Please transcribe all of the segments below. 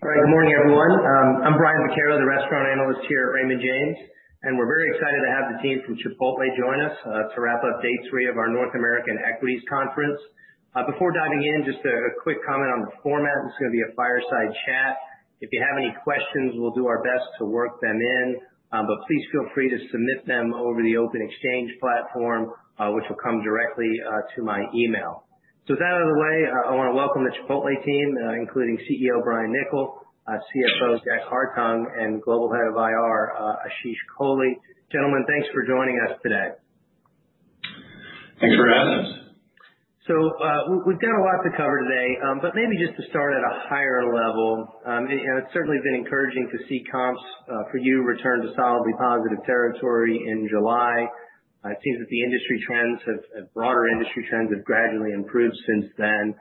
All right, good morning, everyone. I'm Brian Vaccaro, the restaurant analyst here at Raymond James, and we're very excited to have the team from Chipotle join us to wrap up day 3 of our North American Equities Conference. Before diving in, just a quick comment on the format. This is going to be a fireside chat. If you have any questions, we'll do our best to work them in, but please feel free to submit them over the Open Exchange platform, which will come directly to my email. So with that out of the way, I want to welcome the Chipotle team, including CEO Brian Niccol, CFO Jack Hartung, and Global Head of IR Ashish Kohli. Gentlemen, thanks for joining us today. Thanks for having us. So we've got a lot to cover today, but maybe just to start at a higher level, it's certainly been encouraging to see comps for you return to solidly positive territory in July. It seems that the industry trends broader industry trends have gradually improved since then.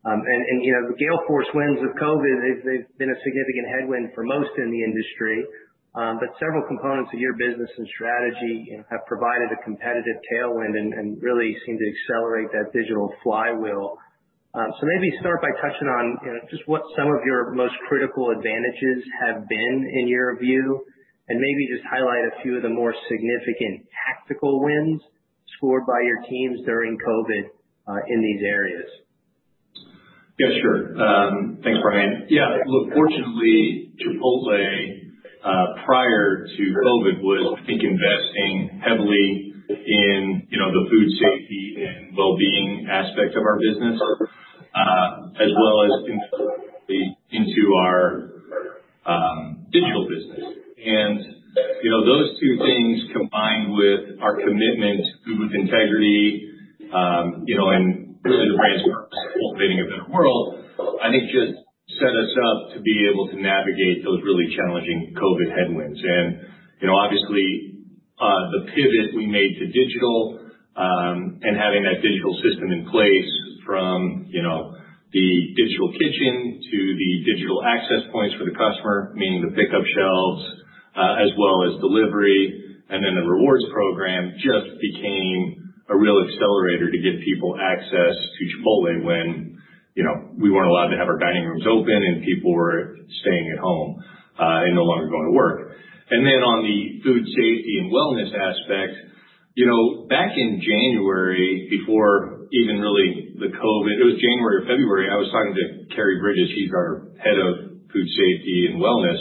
And you know, the gale force winds of COVID, they've been a significant headwind for most in the industry. But several components of your business and strategy have provided a competitive tailwind and really seem to accelerate that digital flywheel. So maybe start by touching on just what some of your most critical advantages have been in your view, and maybe just highlight a few of the more significant tactical wins scored by your teams during COVID in these areas. Yeah, sure. Thanks, Brian. Yeah, look, fortunately, Chipotle, prior to COVID was, I think, investing heavily in, the food safety and well-being aspect of our business, as well as into our digital business. And, those two things combined with our commitment to food with integrity, and really the brand's purpose of cultivating a better world, I think just set us up to be able to navigate those really challenging COVID headwinds. And, obviously, the pivot we made to digital, and having that digital system in place from, the digital kitchen to the digital access points for the customer, meaning the pickup shelves, as well as delivery, and then the rewards program just became a real accelerator to give people access to Chipotle when, we weren't allowed to have our dining rooms open and people were staying at home, and no longer going to work. And then on the food safety and wellness aspect, back in January, before even really the COVID, it was January or February, I was talking to Carrie Bridges, she's our head of food safety and wellness,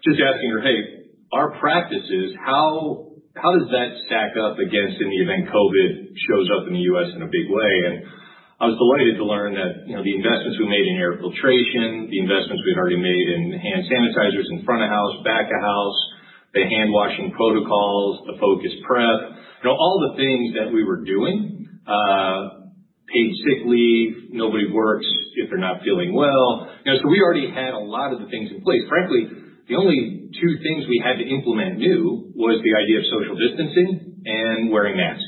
just asking her, hey, our practices, how does that stack up against in the event COVID shows up in the U.S. in a big way? And I was delighted to learn that, the investments we made in air filtration, the investments we had already made in hand sanitizers in front of house, back of house, the hand washing protocols, the focused prep, all the things that we were doing, paid sick leave, nobody works if they're not feeling well. So we already had a lot of the things in place. Frankly, the only two things we had to implement new was the idea of social distancing and wearing masks.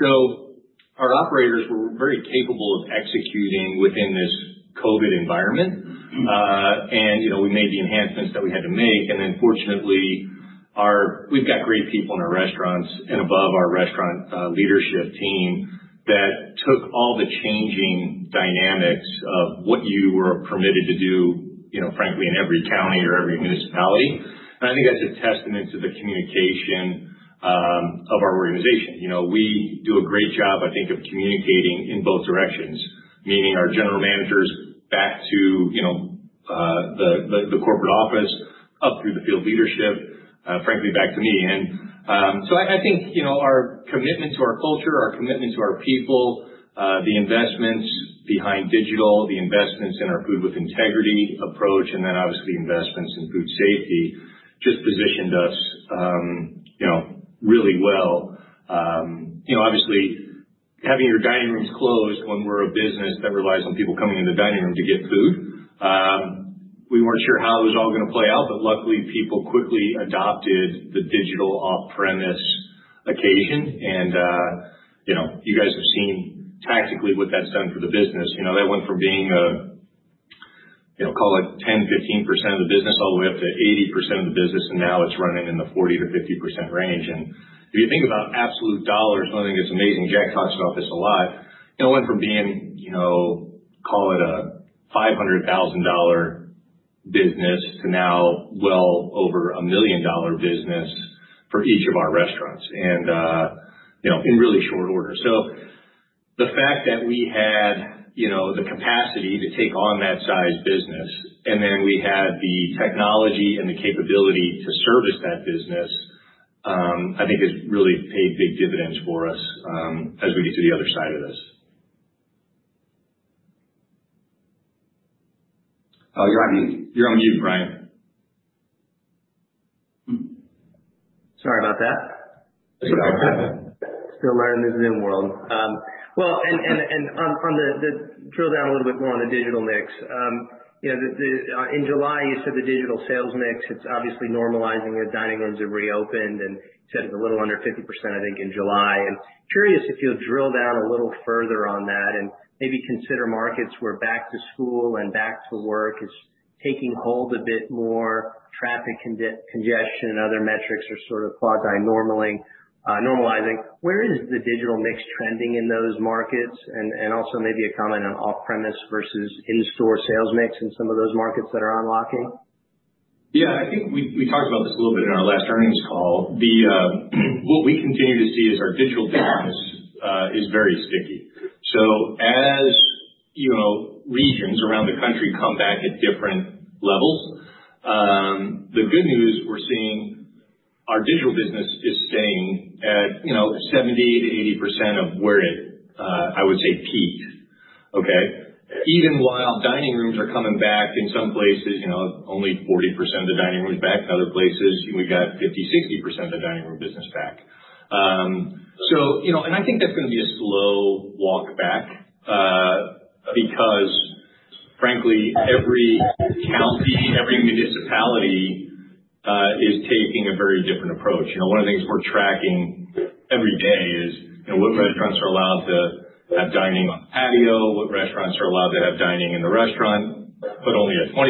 So our operators were very capable of executing within this COVID environment. And, we made the enhancements that we had to make. And then fortunately, we've got great people in our restaurants and above our restaurant leadership team that took all the changing dynamics of what you were permitted to do, frankly, in every county or every municipality. And I think that's a testament to the communication of our organization. We do a great job, I think, of communicating in both directions, meaning our general managers back to, the corporate office, up through the field leadership, frankly, back to me. And so I think, our commitment to our culture, our commitment to our people, the investments behind digital, the investments in our food with integrity approach, and then obviously investments in food safety just positioned us, really well. Obviously having your dining rooms closed when we're a business that relies on people coming in the dining room to get food, we weren't sure how it was all going to play out, but luckily people quickly adopted the digital off-premise occasion. And, you guys have seen tactically what that's done for the business. That went from being call it 10, 15% of the business all the way up to 80% of the business. And now it's running in the 40 to 50% range. And if you think about absolute dollars, one thing that's amazing, Jack talks about this a lot, it went from being, call it a $500,000 business to now well over $1 million business for each of our restaurants, and in really short order. So the fact that we had the capacity to take on that size business, and then we had the technology and the capability to service that business, I think has really paid big dividends for us as we get to the other side of this. Oh, you're on mute. You're on mute, Brian. Sorry about that. Still learning the Zoom world. Well, and on the drill down a little bit more on the digital mix. In July you said the digital sales mix, it's obviously normalizing as dining rooms have reopened, and you said it's a little under 50%, I think, in July. And curious if you'll drill down a little further on that and maybe consider markets where back to school and back to work is taking hold a bit more, traffic congestion and other metrics are sort of normalizing. Where is the digital mix trending in those markets? And also maybe a comment on off-premise versus in-store sales mix in some of those markets that are unlocking? Yeah, I think we talked about this a little bit in our last earnings call. What we continue to see is our digital business is very sticky. So as regions around the country come back at different levels, the good news, we're seeing our digital business is staying at 70 to 80% of where it I would say peaked. Okay, even while dining rooms are coming back in some places, only 40% of the dining rooms back. In other places, we got 50-60% of the dining room business back. And I think that's going to be a slow walk back because, frankly, every county, every municipality is taking a very different approach. One of the things we're tracking every day is what restaurants are allowed to have dining on the patio, what restaurants are allowed to have dining in the restaurant, but only at 25%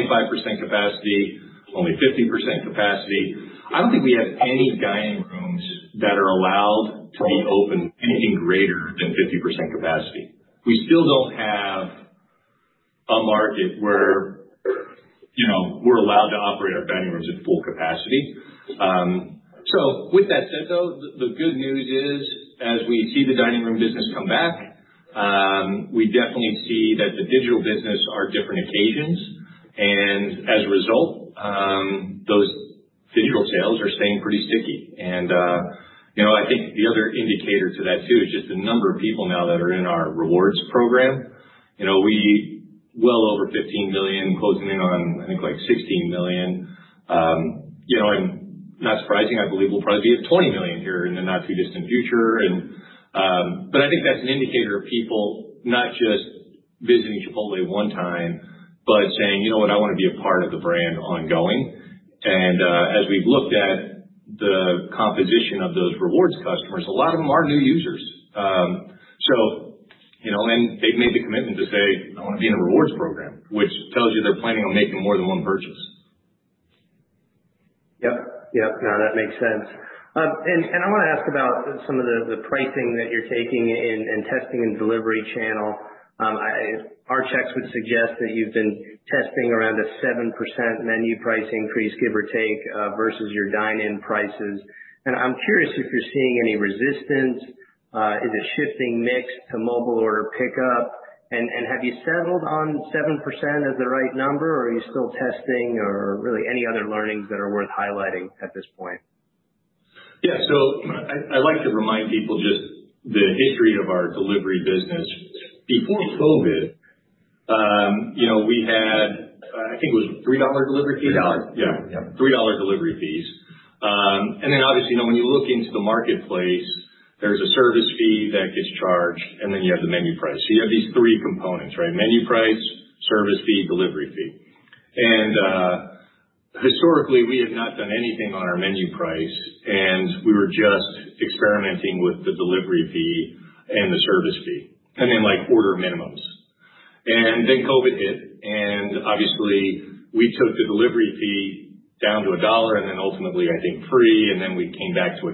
capacity, only 50% capacity. I don't think we have any dining rooms that are allowed to be open anything greater than 50% capacity. We still don't have a market where, we're allowed to operate our dining rooms at full capacity. So with that said, though, the good news is as we see the dining room business come back, we definitely see that the digital business are different occasions. And as a result, those digital sales are staying pretty sticky. And, I think the other indicator to that too is just the number of people now that are in our rewards program. We well over 15 million, closing in on, I think, like 16 million. And not surprising, I believe we'll probably be at 20 million here in the not too distant future. And, but I think that's an indicator of people not just visiting Chipotle one time, but saying, I want to be a part of the brand ongoing. And, as we've looked at the composition of those rewards customers, a lot of them are new users. And they've made the commitment to say, I want to be in a rewards program, which tells you they're planning on making more than one purchase. Yep. No, that makes sense. And I want to ask about some of the pricing that you're taking in testing and delivery channel. Our checks would suggest that you've been testing around a 7% menu price increase, give or take, versus your dine-in prices. And I'm curious if you're seeing any resistance. Is it shifting mix to mobile order pickup? And have you settled on 7% as the right number, or are you still testing, or really any other learnings that are worth highlighting at this point? Yeah, so I like to remind people just the history of our delivery business. Before COVID, we had, I think it was $3 delivery fees. $3. Yeah, $3 delivery fees. And then obviously, when you look into the marketplace, there's a service fee that gets charged, and then you have the menu price. So you have these three components, right? Menu price, service fee, delivery fee. And historically, we have not done anything on our menu price, and we were just experimenting with the delivery fee and the service fee, and then order minimums. And then COVID hit, and obviously we took the delivery fee down to $1, and then ultimately I think free, and then we came back to $1.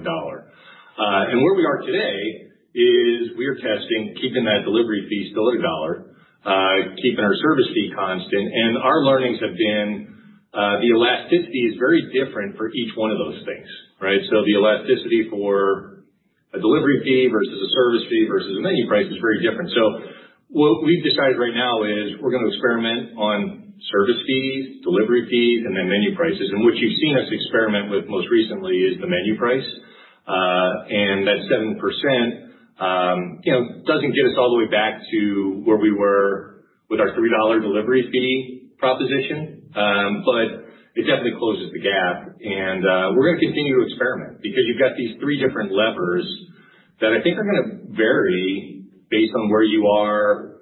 And where we are today is we are testing, keeping that delivery fee still at $1, keeping our service fee constant. And our learnings have been the elasticity is very different for each one of those things, right? So the elasticity for a delivery fee versus a service fee versus a menu price is very different. So what we've decided right now is we're going to experiment on service fees, delivery fees, and then menu prices. And what you've seen us experiment with most recently is the menu price. And that 7%, doesn't get us all the way back to where we were with our $3 delivery fee proposition. But it definitely closes the gap. And we're going to continue to experiment because you've got these three different levers that I think are going to vary based on where you are,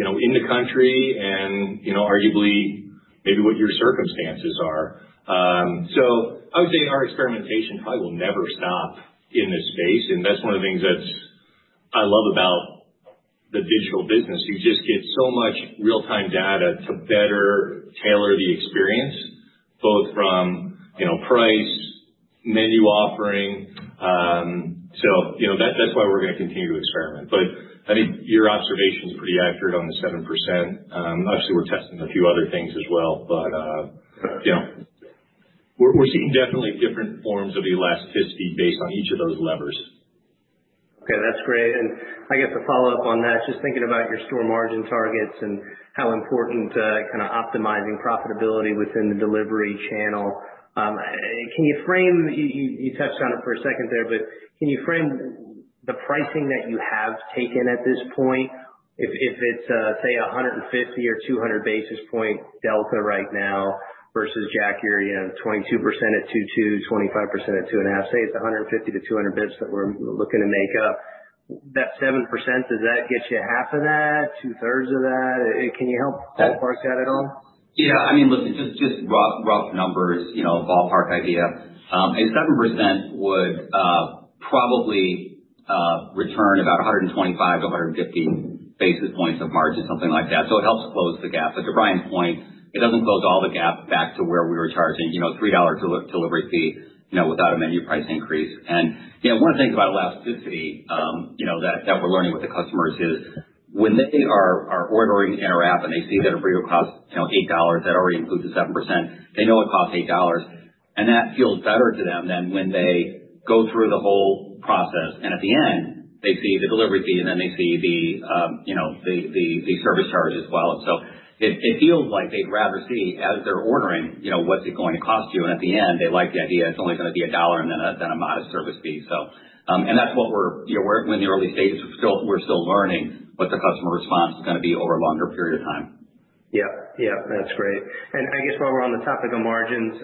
in the country and, arguably maybe what your circumstances are. So I would say our experimentation probably will never stop in this space. And that's one of the things I love about the digital business. You just get so much real-time data to better tailor the experience, both from, price, menu offering. That's why we're going to continue to experiment. But I think your observation is pretty accurate on the 7%. Obviously, we're testing a few other things as well, but we're seeing definitely different forms of elasticity based on each of those levers. Okay, that's great. And I guess to follow up on that, just thinking about your store margin targets and how important kind of optimizing profitability within the delivery channel. Can you frame? You touched on it for a second there, but can you frame the pricing that you have taken at this point? If it's say 150 or 200 basis point delta right now versus Jack, you're 22% at 2.2, 25% at 2.5. Say it's 150 to 200 bits that we're looking to make up. That 7%, does that get you half of that, 2/3 of that? Can you help ballpark that at all? Yeah, I mean, listen, just rough numbers, ballpark idea. A 7% would probably return about 125 to 150 basis points of margin, something like that. So it helps close the gap. But to Brian's point, it doesn't close all the gap back to where we were charging, $3 delivery fee, without a menu price increase. And, one of the things about elasticity, that we're learning with the customers is when they are ordering in our app and they see that a burrito costs, $8, that already includes the 7%, they know it costs $8. And that feels better to them than when they go through the whole process. And at the end, they see the delivery fee and then they see the service charge as well. And so it feels like they'd rather see as they're ordering, what's it going to cost you. And at the end, they like the idea it's only going to be $1 and then a modest service fee. So, and that's what we're in the early stages. We're still learning what the customer response is going to be over a longer period of time. Yeah, that's great. And I guess while we're on the topic of margins,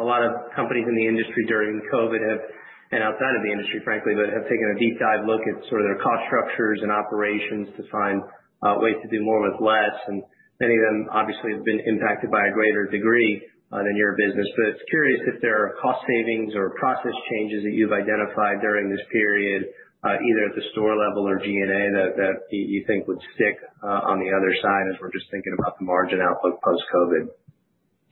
a lot of companies in the industry during COVID and outside of the industry, frankly, but have taken a deep dive look at sort of their cost structures and operations to find ways to do more with less. And many of them obviously have been impacted by a greater degree than your business. But it's curious if there are cost savings or process changes that you've identified during this period, either at the store level or G&A that you think would stick on the other side as we're just thinking about the margin outlook post-COVID.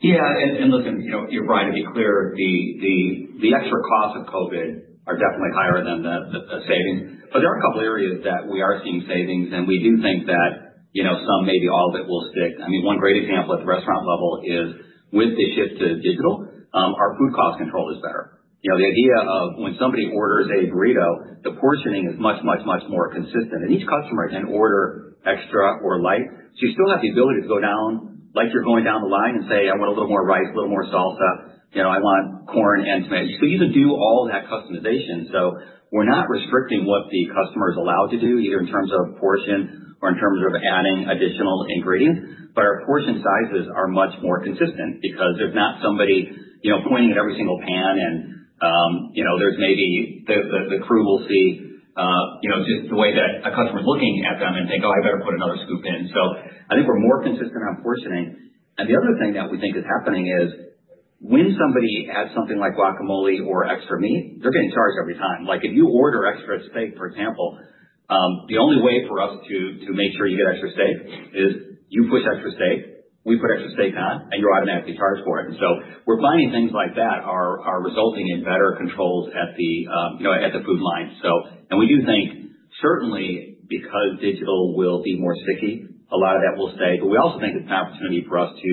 Yeah, and listen, Brian, to be clear, the extra costs of COVID are definitely higher than the savings. But there are a couple areas that we are seeing savings, and we do think that, some, maybe all of it will stick. I mean, one great example at the restaurant level is with the shift to digital, our food cost control is better. The idea of when somebody orders a burrito, the portioning is much, much, much more consistent. And each customer can order extra or light. So you still have the ability to go down like you're going down the line and say, I want a little more rice, a little more salsa. I want corn and tomatoes. So you can do all that customization. So we're not restricting what the customer is allowed to do, either in terms of portion or in terms of adding additional ingredients. But our portion sizes are much more consistent because there's not somebody, pointing at every single pan and, there's maybe the crew will see, just the way that a customer's looking at them and think, oh, I better put another scoop in. So I think we're more consistent on portioning. And the other thing that we think is happening is when somebody adds something like guacamole or extra meat, they're getting charged every time. Like if you order extra steak, for example, the only way for us to make sure you get extra steak is you push extra steak, we put extra steak on, and you're automatically charged for it. And so we're finding things like that are resulting in better controls at the food line. So, and we do think certainly because digital will be more sticky, a lot of that will stay. But we also think it's an opportunity for us to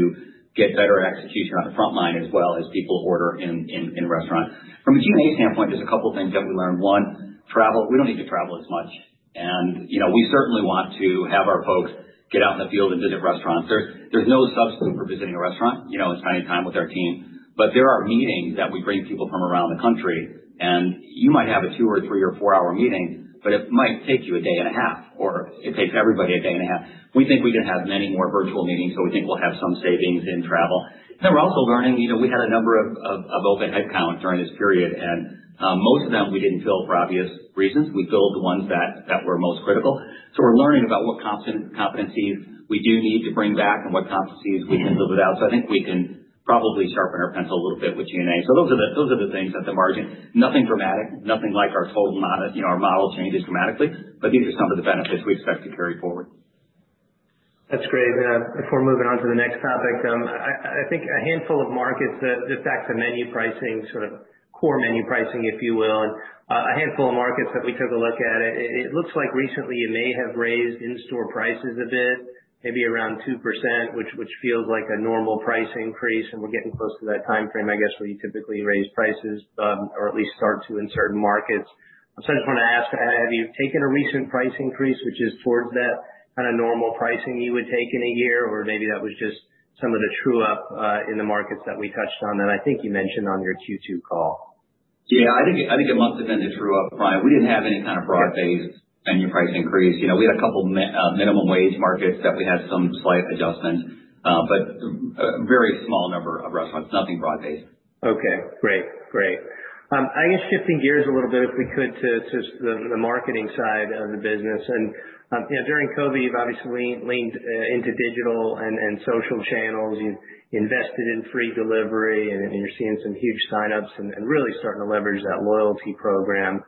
get better execution on the front line as well as people order in restaurants. From a G&A standpoint, there's a couple of things that we learned. One, travel. We don't need to travel as much. And, we certainly want to have our folks get out in the field and visit restaurants. There's no substitute for visiting a restaurant, and spending time with our team. But there are meetings that we bring people from around the country, and you might have a 2 or 3 or 4 hour meeting, but it might take you a day and a half, or it takes everybody a day and a half. We think we can have many more virtual meetings, so we think we'll have some savings in travel. And then we're also learning, we had a number of open headcount during this period, and most of them we didn't fill for obvious reasons. We filled the ones that were most critical. So we're learning about what competencies we do need to bring back and what competencies we can live without. So I think we can probably sharpen our pencil a little bit with G&A. So those are the things at the margin. Nothing dramatic, nothing like our total model, our model changes dramatically, but these are some of the benefits we expect to carry forward. That's great. Before moving on to the next topic, I think a handful of markets, just back to menu pricing, sort of core menu pricing, if you will, and a handful of markets that we took a look at, it looks like recently you may have raised in-store prices a bit, maybe around 2%, which feels like a normal price increase, and we're getting close to that time frame, I guess, where you typically raise prices, or at least start to in certain markets. So I just want to ask, have you taken a recent price increase, which is towards that kind of normal pricing you would take in a year, or maybe that was just some of the true up in the markets that we touched on that I think you mentioned on your Q2 call? Yeah, I think it must have been the true up, Brian. We didn't have any kind of broad-based menu price increase. We had a couple minimum wage markets that we had some slight adjustments, but a very small number of restaurants, nothing broad-based. Okay, great. I guess shifting gears a little bit, if we could, to the marketing side of the business. And during COVID, you've obviously leaned into digital and social channels. You invested in free delivery, and you're seeing some huge signups and really starting to leverage that loyalty program.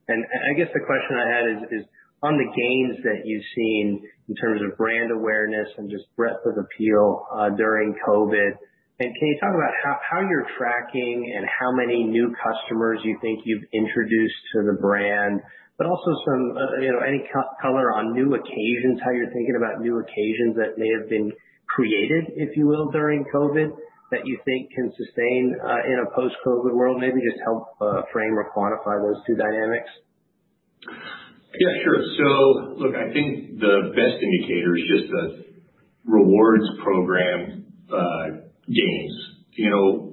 And I guess the question I had is on the gains that you've seen in terms of brand awareness and just breadth of appeal during COVID. And can you talk about how you're tracking and how many new customers you think you've introduced to the brand, but also some, any color on new occasions, how you're thinking about new occasions that may have been created, if you will, during COVID that you think can sustain in a post-COVID world? Maybe just help frame or quantify those two dynamics. Yeah, sure. So, look, I think the best indicator is just the rewards program gains.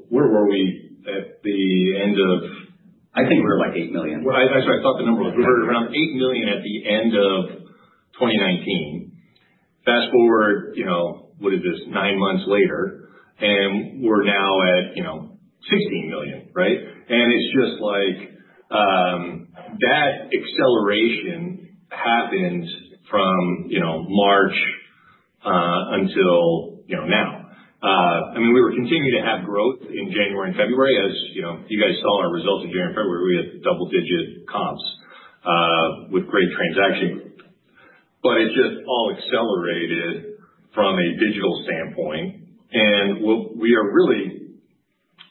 Where were we at the end of? I think we were like 8 million. Well, that's what I thought the number was. We were around 8 million at the end of 2019. Fast forward, what is this, 9 months later, and we're now at, 16 million, right? And it's just like, that acceleration happened from, March, until, now. We were continuing to have growth in January and February. As you guys saw our results in January and February, we had double-digit comps with great transaction. But it just all accelerated from a digital standpoint. And what we are really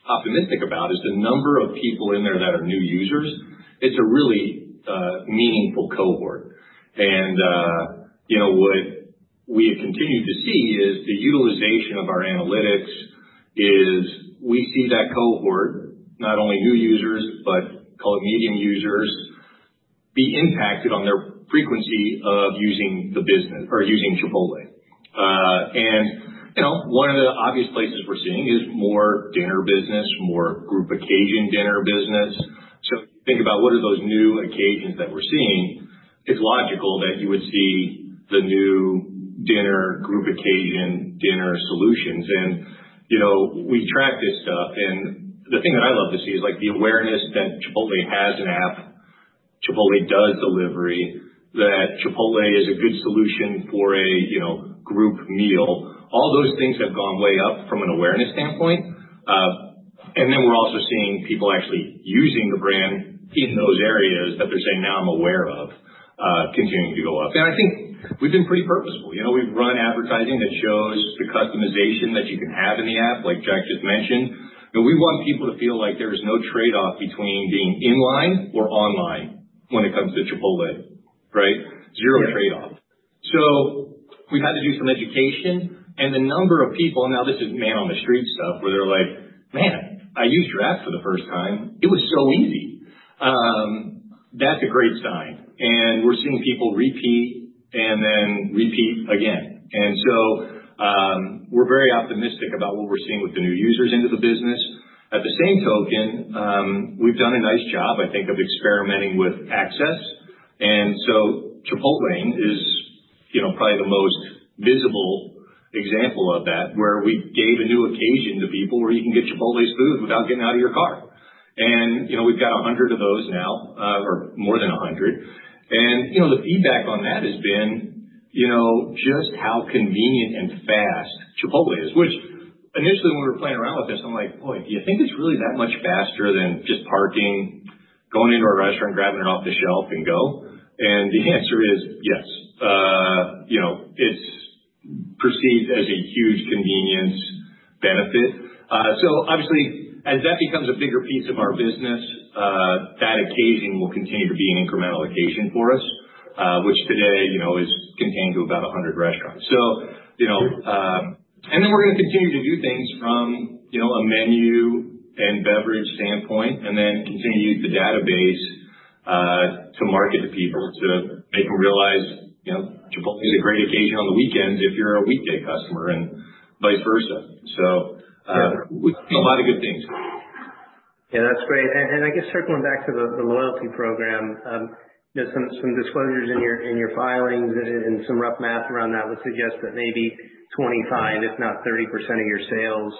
optimistic about is the number of people in there that are new users. It's a really meaningful cohort. And what we have continued to see is the utilization of our analytics is we see that cohort, not only new users, but call it medium users, be impacted on their frequency of using the business or using Chipotle. One of the obvious places we're seeing is more dinner business, more group occasion dinner business. So think about what are those new occasions that we're seeing. It's logical that you would see the new dinner, group occasion, dinner solutions. And, we track this stuff. And the thing that I love to see is like the awareness that Chipotle has an app, Chipotle does delivery, that Chipotle is a good solution for a, group meal. All those things have gone way up from an awareness standpoint. And then we're also seeing people actually using the brand in those areas that they're saying now I'm aware of, continuing to go up. And I think we've been pretty purposeful. We've run advertising that shows the customization that you can have in the app, like Jack just mentioned. We want people to feel like there is no trade-off between being in line or online when it comes to Chipotle, right? Zero trade-off. So we've had to do some education. And the number of people, now this is man on the street stuff, where they're like, man, I used your app for the first time. It was so easy. That's a great sign. And we're seeing people repeat and then repeat again. And so we're very optimistic about what we're seeing with the new users into the business. At the same token, we've done a nice job, I think, of experimenting with access. And so Chipotle is, probably the most visible example of that, where we gave a new occasion to people where you can get Chipotle's food without getting out of your car. And, we've got 100 of those now, or more than 100. And, the feedback on that has been, just how convenient and fast Chipotle is, which initially when we were playing around with this, I'm like, boy, do you think it's really that much faster than just parking, going into a restaurant, grabbing it off the shelf and go? And the answer is yes. It's perceived as a huge convenience benefit. So obviously, as that becomes a bigger piece of our business, that occasion will continue to be an incremental occasion for us, which today, is contained to about 100 restaurants. So, and then we're going to continue to do things from, a menu and beverage standpoint, and then continue to use the database to market to people to make them realize, Chipotle is a great occasion on the weekends if you're a weekday customer, and vice versa. So we've seen a lot of good things. Yeah, that's great. And I guess circling back to the loyalty program, some disclosures in your filings and some rough math around that would suggest that maybe 25, if not 30% of your sales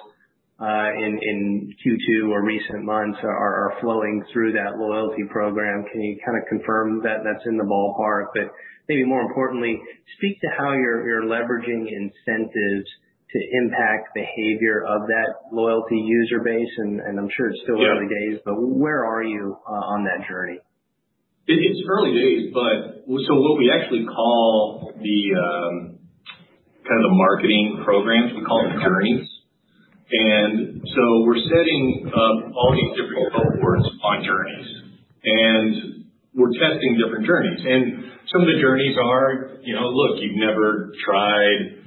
in Q2 or recent months are flowing through that loyalty program. Can you kind of confirm that that's in the ballpark? But maybe more importantly, speak to how you're leveraging incentives to impact behavior of that loyalty user base. And I'm sure it's still early days, but where are you on that journey? It's early days, but so what we actually call the kind of the marketing programs, we call them journeys. And so we're setting up all these different cohorts on journeys, and we're testing different journeys. And some of the journeys are, look, you've never tried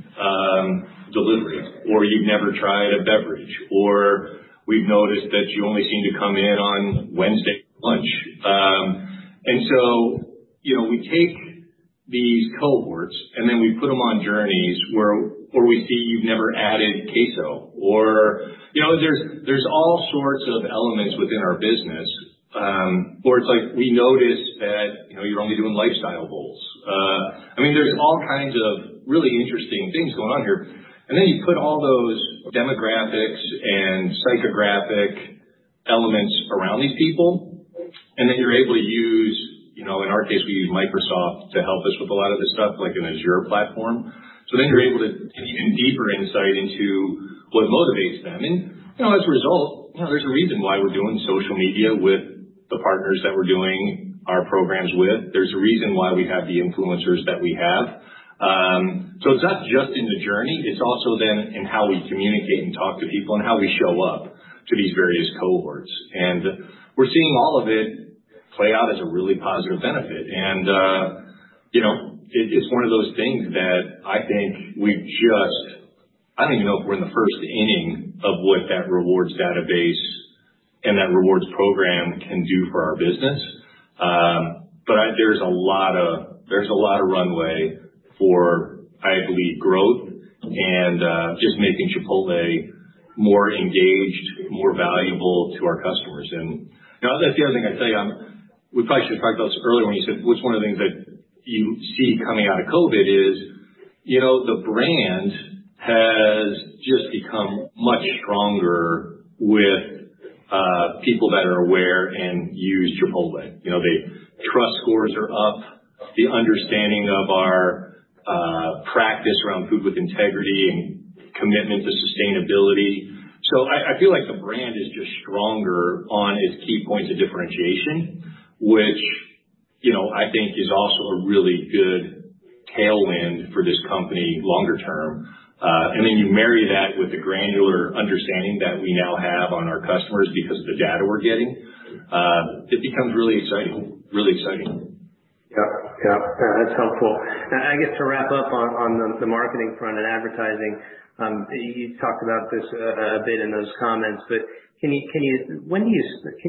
delivery, or you've never tried a beverage, or we've noticed that you only seem to come in on Wednesday lunch. And so, we take these cohorts and then we put them on journeys where we see you've never added queso, or, there's all sorts of elements within our business, or it's like we notice that, you're only doing lifestyle bowls. There's all kinds of really interesting things going on here. And then you put all those demographics and psychographic elements around these people, and then you're able to use, in our case, we use Microsoft to help us with a lot of this stuff, like an Azure platform. So then you're able to get even deeper insight into what motivates them. And, as a result, there's a reason why we're doing social media with the partners that we're doing our programs with. There's a reason why we have the influencers that we have. So it's not just in the journey, it's also then in how we communicate and talk to people and how we show up to these various cohorts. And we're seeing all of it play out as a really positive benefit. And, it's one of those things that I think I don't even know if we're in the first inning of what that rewards database and that rewards program can do for our business. But there's a lot of runway for, I believe, growth and just making Chipotle more engaged, more valuable to our customers. And that's the other thing I'd tell you. We probably should have talked about this earlier when you said what's one of the things that you see coming out of COVID is, the brand has just become much stronger with people that are aware and use Chipotle. The trust scores are up, the understanding of our practice around food with integrity and commitment to sustainability. So I feel like the brand is just stronger on its key points of differentiation, which, I think is also a really good tailwind for this company longer term. And then you marry that with the granular understanding that we now have on our customers because of the data we're getting. It becomes really exciting, really exciting. Yeah, that's helpful. I guess to wrap up on the marketing front and advertising, you talked about this a bit in those comments, but can you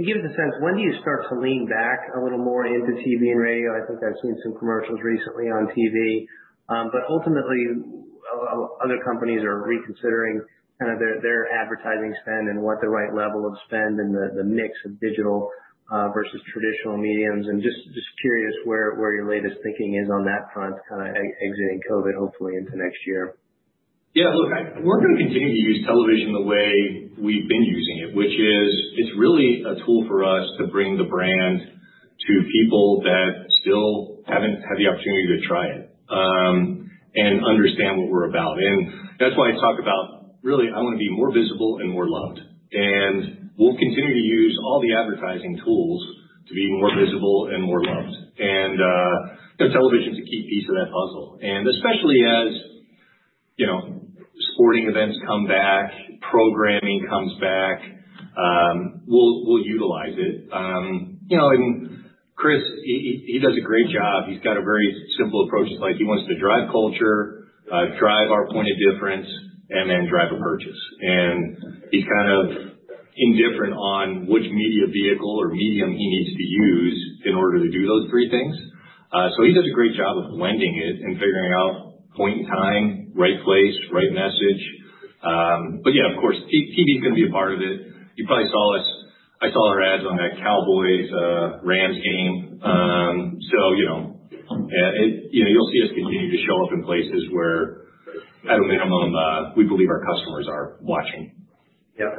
give us a sense, when do you start to lean back a little more into TV and radio? I think I've seen some commercials recently on TV, but ultimately other companies are reconsidering kind of their advertising spend and what the right level of spend and the mix of digital versus traditional mediums, and just curious where your latest thinking is on that front, kind of exiting COVID hopefully into next year. Yeah, look, we're going to continue to use television the way we've been using it, which is it's really a tool for us to bring the brand to people that still haven't had the opportunity to try it and understand what we're about. And that's why I talk about really I want to be more visible and more loved. And we'll continue to use all the advertising tools to be more visible and more loved. And television's a key piece of that puzzle. And especially as, sporting events come back, programming comes back, we'll utilize it. And Chris, he does a great job. He's got a very simple approach. It's like he wants to drive culture, drive our point of difference, and then drive a purchase. And he's kind of indifferent on which media vehicle or medium he needs to use in order to do those three things. So he does a great job of blending it and figuring out point in time, right place, right message. But yeah, of course, TV is going to be a part of it. You probably saw us. I saw our ads on that Cowboys Rams game. You'll see us continue to show up in places where, at a minimum, we believe our customers are watching. Yep.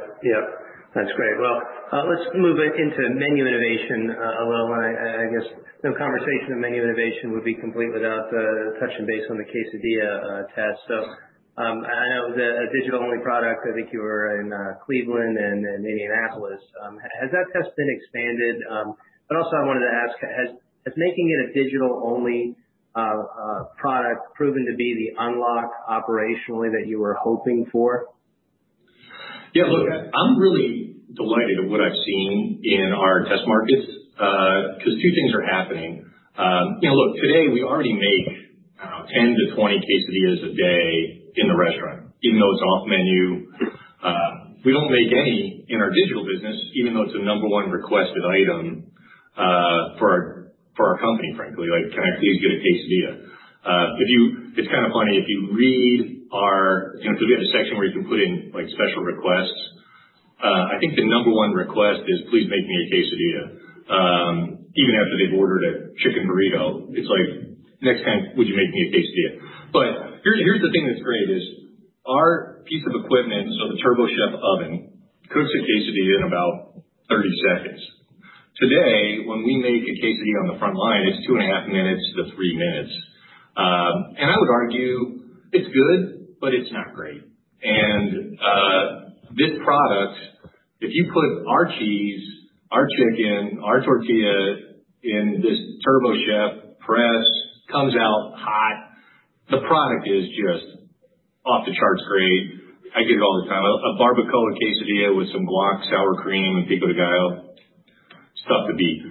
That's great. Well, let's move into menu innovation a little. And I guess no conversation of menu innovation would be complete without touching base on the quesadilla test. So I know it was a digital-only product. I think you were in Cleveland and Indianapolis. Has that test been expanded? But also I wanted to ask, has making it a digital-only product proven to be the unlock operationally that you were hoping for? Yeah, look, I'm really delighted at what I've seen in our test markets because two things are happening. Look, today we already make 10 to 20 quesadillas a day in the restaurant, even though it's off menu. We don't make any in our digital business, even though it's a number one requested item for our company, frankly. Like, can I please get a quesadilla? It's kind of funny if you read because we have a section where you can put in like special requests. I think the number one request is please make me a quesadilla. Even after they've ordered a chicken burrito, it's like, next time, would you make me a quesadilla? But here's the thing that's great is our piece of equipment, so the Turbo Chef oven, cooks a quesadilla in about 30 seconds. Today, when we make a quesadilla on the front line, it's 2.5 minutes to 3 minutes. And I would argue it's good, but it's not great. And this product, if you put our cheese, our chicken, our tortilla in this Turbo Chef press, comes out hot, the product is just off the charts great. I get it all the time. A barbacoa quesadilla with some guac, sour cream, and pico de gallo. It's tough to beat.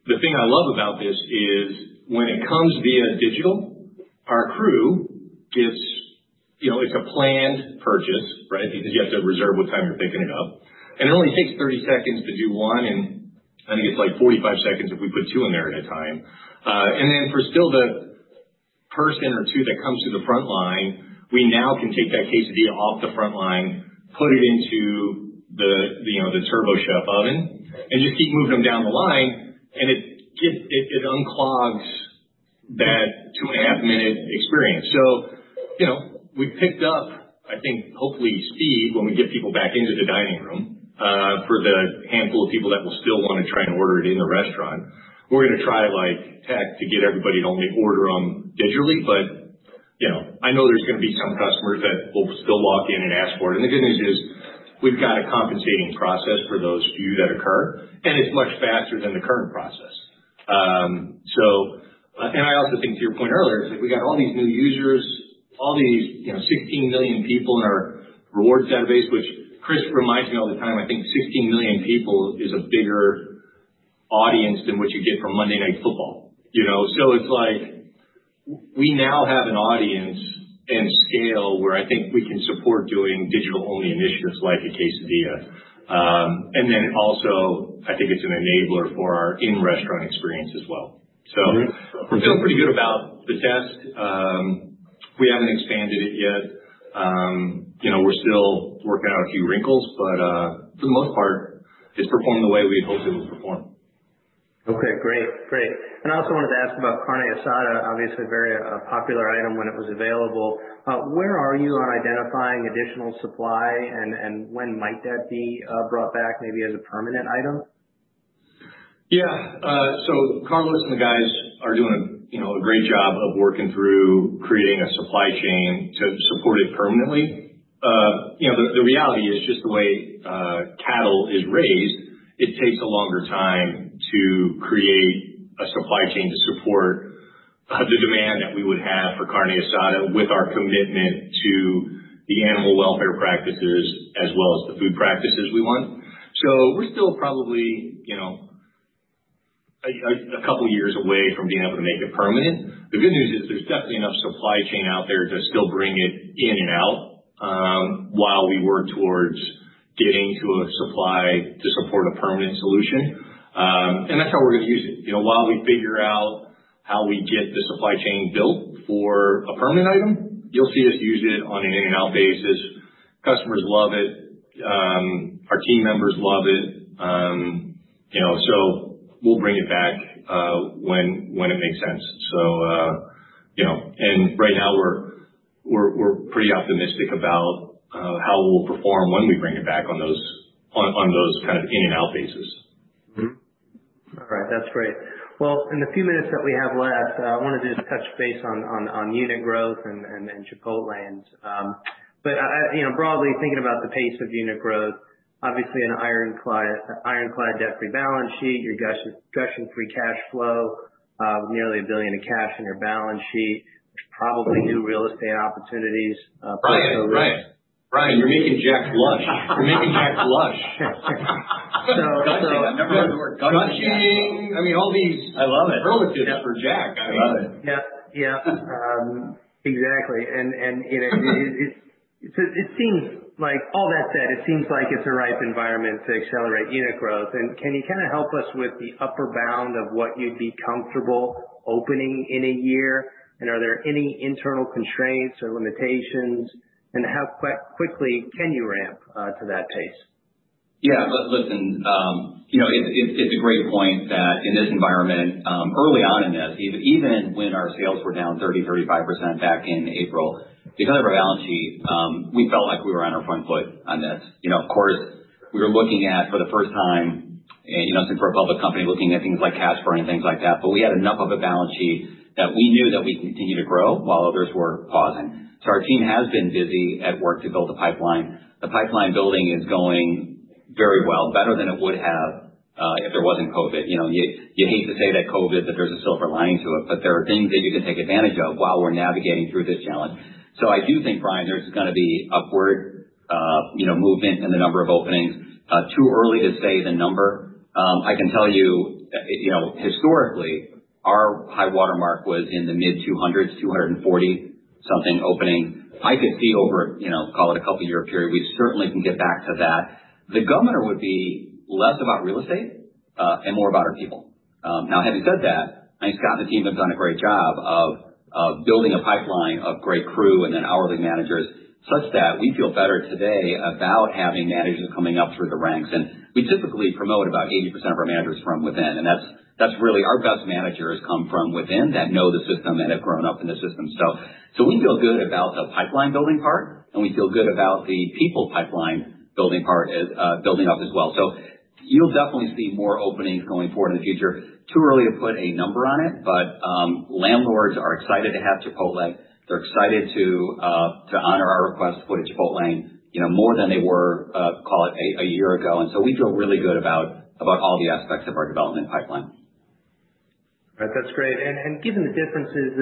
The thing I love about this is when it comes via digital, our crew gets, it's a planned purchase, right? Because you have to reserve what time you're picking it up. And it only takes 30 seconds to do one, and I think it's like 45 seconds if we put two in there at a time. And then for still the person or two that comes to the front line, we now can take that quesadilla off the front line, put it into the Turbo Chef oven, and just keep moving them down the line, and it unclogs that 2.5 minute experience. So, we picked up, I think, hopefully speed when we get people back into the dining room for the handful of people that will still want to try and order it in the restaurant. We're going to try like tech to get everybody to only order them digitally, but I know there's going to be some customers that will still walk in and ask for it. And the good news is we've got a compensating process for those few that occur, and it's much faster than the current process. And I also think to your point earlier, it's like we got all these new users, all these 16 million people in our rewards database, which Chris reminds me all the time. I think 16 million people is a bigger audience than what you get from Monday Night Football. So it's like we now have an audience and scale where I think we can support doing digital-only initiatives like a quesadilla. And then also, I think it's an enabler for our in-restaurant experience as well. So we're feeling pretty good about the test. We haven't expanded it yet. We're still working out a few wrinkles, but for the most part, it's performed the way we hoped it would perform. Okay, great. And I also wanted to ask about carne asada, obviously a very popular item when it was available. Where are you on identifying additional supply, and when might that be brought back, maybe as a permanent item? Yeah, so Carlos and the guys are doing a great job of working through creating a supply chain to support it permanently. The reality is just the way cattle is raised, it takes a longer time to create a supply chain to support the demand that we would have for carne asada with our commitment to the animal welfare practices as well as the food practices we want. So we're still probably, a couple years away from being able to make it permanent. The good news is there's definitely enough supply chain out there to still bring it in and out while we work towards getting to a supply to support a permanent solution. And that's how we're going to use it. While we figure out how we get the supply chain built for a permanent item, you'll see us use it on an in and out basis. Customers love it. Our team members love it. So we'll bring it back when it makes sense. So and right now we're pretty optimistic about how we'll perform when we bring it back on those kind of in and out basis. Mm-hmm. All right, that's great. Well, in the few minutes that we have left, I wanted to just touch base on unit growth and Chipotle's. But broadly thinking about the pace of unit growth. Obviously, an ironclad debt-free balance sheet, you're gushing free cash flow, with nearly $1 billion of cash in your balance sheet. There's probably new real estate opportunities. Brian, you're making Jack blush. Gushing. I've never heard the word gushing. I mean, all these I love it. relatives for Jack. I love it. Yeah. Exactly. And it seems like, all that said, it seems like it's a ripe environment to accelerate unit growth. And can you kind of help us with the upper bound of what you'd be comfortable opening in a year? And are there any internal constraints or limitations? And how quickly can you ramp to that pace? Yeah, listen, it's a great point that in this environment, early on in this, even when our sales were down 30-35% back in April, because of our balance sheet, we felt like we were on our front foot on this. Of course, we were looking at, for the first time, since we're a public company, looking at things like cash burn and things like that. But we had enough of a balance sheet that we knew that we could continue to grow while others were pausing. So our team has been busy at work to build the pipeline. The pipeline building is going very well, better than it would have if there wasn't COVID. You hate to say that COVID, that there's a silver lining to it, but there are things that you can take advantage of while we're navigating through this challenge. So I do think, Brian, there's going to be upward, movement in the number of openings. Too early to say the number. I can tell you, historically, our high water mark was in the mid 200s, 240 something opening. I could see over, call it a couple year period, we certainly can get back to that. The governor would be less about real estate and more about our people. Now, having said that, I think Scott and the team have done a great job of building a pipeline of great crew and then hourly managers, such that we feel better today about having managers coming up through the ranks. And we typically promote about 80% of our managers from within, and that's really our best managers come from within that know the system and have grown up in the system. So we feel good about the pipeline building part, and we feel good about the people pipeline building part building up as well. So you'll definitely see more openings going forward in the future. Too early to put a number on it, but landlords are excited to have Chipotle. They're excited to honor our request to put a Chipotle, more than they were, call it a year ago. And so we feel really good about all the aspects of our development pipeline. Right, that's great. And given the differences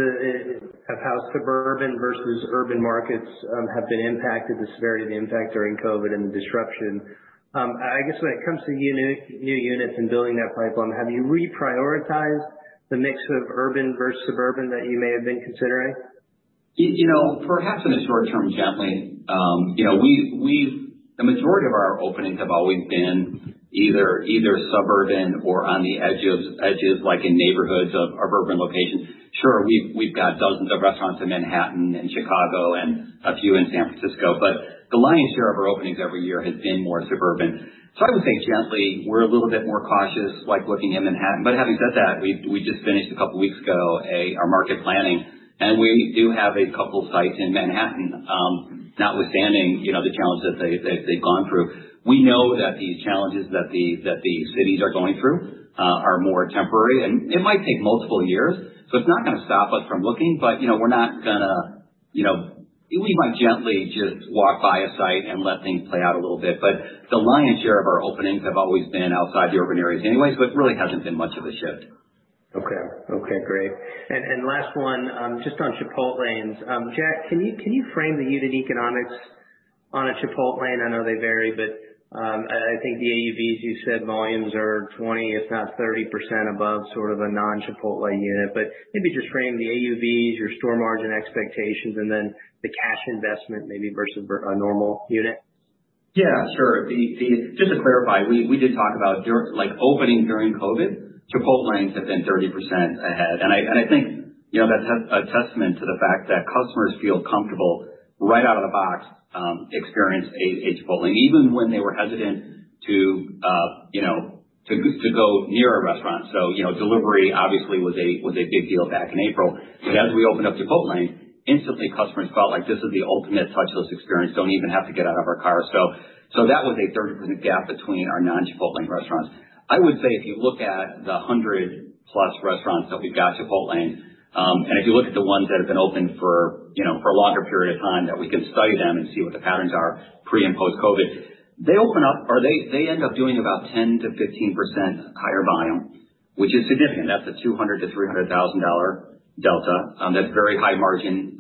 of how suburban versus urban markets have been impacted, the severity of the impact during COVID and the disruption, I guess when it comes to new units and building that pipeline, have you reprioritized the mix of urban versus suburban that you may have been considering? Perhaps in the short term, gently. The majority of our openings have always been either suburban or on the edges, like in neighborhoods of urban locations. Sure, we've got dozens of restaurants in Manhattan and Chicago and a few in San Francisco, but the lion's share of our openings every year has been more suburban. So I would say gently, we're a little bit more cautious, like looking in Manhattan. But having said that, we just finished a couple weeks ago our market planning, and we do have a couple sites in Manhattan, notwithstanding the challenges that they've gone through. We know that these challenges that the cities are going through are more temporary, and it might take multiple years. So it's not going to stop us from looking, but we're not going to we might gently just walk by a site and let things play out a little bit. But the lion's share of our openings have always been outside the urban areas anyways, but it really hasn't been much of a shift. Okay, great. And last one, just on Chipotlanes. Jack, can you frame the unit economics on a Chipotlane? I know they vary, but I think the AUVs, you said volumes are 20, if not 30% above sort of a non-Chipotle unit. But maybe just frame the AUVs, your store margin expectations, and then the cash investment maybe versus a normal unit. Yeah, sure. Just to clarify, we did talk about opening during COVID. Chipotlanes have been 30% ahead, and I think that's a testament to the fact that customers feel comfortable right out of the box experience a Chipotlane, even when they were hesitant to go near a restaurant. So delivery obviously was a big deal back in April, but as we opened up Chipotlane, instantly customers felt like this is the ultimate touchless experience. Don't even have to get out of our car. So that was a 30% gap between our non-Chipotlane restaurants. I would say if you look at the 100 plus restaurants that we've got Chipotlane, and if you look at the ones that have been open for a longer period of time, that we can study them and see what the patterns are pre and post COVID, they open up or they end up doing about 10 to 15% higher volume, which is significant. That's a $200,000 to $300,000 delta. That's very high margin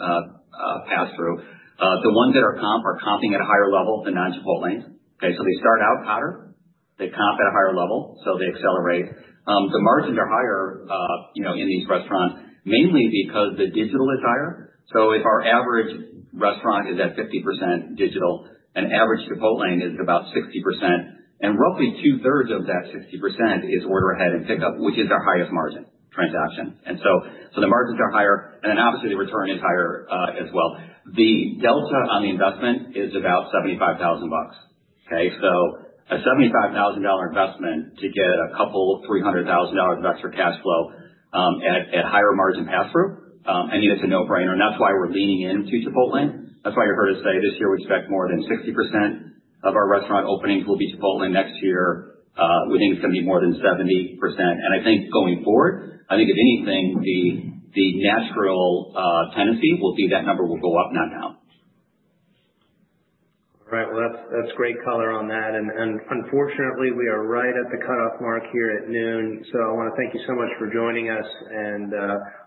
pass through. The ones that are comping at a higher level than non-Chipotlanes. Okay, so they start out hotter. They comp at a higher level, so they accelerate. The margins are higher, in these restaurants, mainly because the digital is higher. So if our average restaurant is at 50% digital, an average Chipotlane is about 60%, and roughly 2/3 of that 60% is order ahead and pickup, which is our highest margin transaction. And so the margins are higher, and then obviously the return is higher as well. The delta on the investment is about $75,000. Okay, so a $75,000 investment to get a couple $300,000 of extra cash flow at higher margin pass-through, I mean, it's a no-brainer, and that's why we're leaning into Chipotlane. That's why you heard us say this year we expect more than 60% of our restaurant openings will be Chipotlane. Next year, we think it's going to be more than 70%. And I think going forward, I think if anything, the natural tendency will be that number will go up, not down. Right. Well, that's great color on that. And unfortunately, we are right at the cutoff mark here at noon. So I want to thank you so much for joining us, and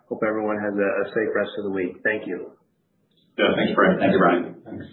hope everyone has a safe rest of the week. Thank you. Yeah, thanks, Brian. Thank you, Brian. Thanks.